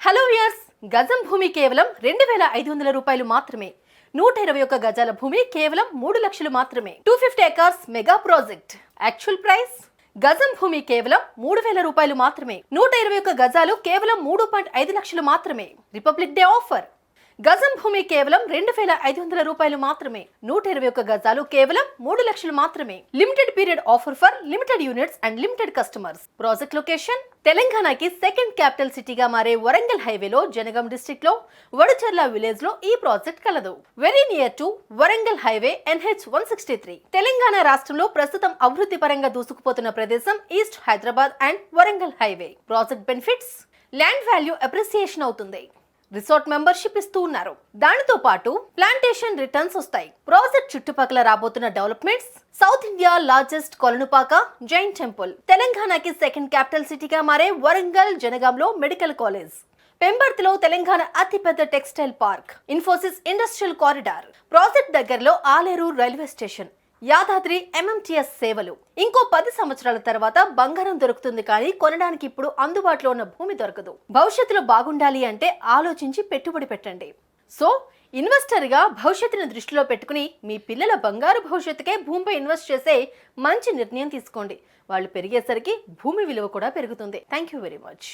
Hello viewers, గజం భూమి కేవలం 2500 రూపాయలు మాత్రమే. 121 గజాల భూమి కేవలం 3 లక్షలు మాత్రమే. 250 acres mega project. Actual price గజం భూమి కేవలం 3000 రూపాయలు మాత్రమే. 121 గజాలు కేవలం 3.5 లక్షలు మాత్రమే. Republic day offer. గజం భూమి కేవలం 2500 రూపాయలు మాత్రమే. 121 గజాలు కేవలం 3 లక్షలు మాత్రమే. Limited period offer for limited units and limited customers. Project location తెలంగాణకి సెకండ్ క్యాపిటల్ సిటీగా మారే వరంగల్ హైవేలో జనగాం డిస్ట్రిక్ట్ లో వడచర్ల విలేజ్ లో ఈ ప్రాజెక్ట్ కలదు. Very near to Warangal highway NH 163. Telangana రాష్ట్రంలో ప్రస్తుతం అభివృద్ధి పరంగా దూసుకుపోతున్న ప్రదేశం east Hyderabad and Warangal highway. Project benefits land value appreciation అవుతుంది. రిసార్ట్ మెంబర్షిప్ ఇస్తూ ఉన్నారు. దానితో పాటు ప్లాంటేషన్ రిటర్న్స్ వస్తాయి. ప్రాజెక్ట్ చుట్టుపక్కల రాబోతున్న developments south India largest Kolanupaka Jain temple, తెలంగాణకి సెకండ్ క్యాపిటల్ సిటీగా మారే వరంగల్ జనగాంలో మెడికల్ కాలేజ్, పెంబర్తిలో తెలంగాణ అతిపెద్ద textile park, Infosys industrial corridor, project దగ్గరలో Aleru railway station, Yadadri MMTS సేవలు. ఇంకో 10 సంవత్సరాల తర్వాత బంగారం దొరుకుతుంది, కానీ కొనడానికి ఇప్పుడు అందుబాటులో ఉన్న భూమి దొరకదు. భవిష్యత్తులో బాగుండాలి అంటే ఆలోచించి పెట్టుబడి పెట్టండి. సో ఇన్వెస్టర్ గా భవిష్యత్తును దృష్టిలో పెట్టుకుని మీ పిల్లల బంగారు భవిష్యత్తుకే భూమిపై ఇన్వెస్ట్ చేసే మంచి నిర్ణయం తీసుకోండి. వాళ్ళు పెరిగేసరికి భూమి విలువ కూడా పెరుగుతుంది. Thank you very much.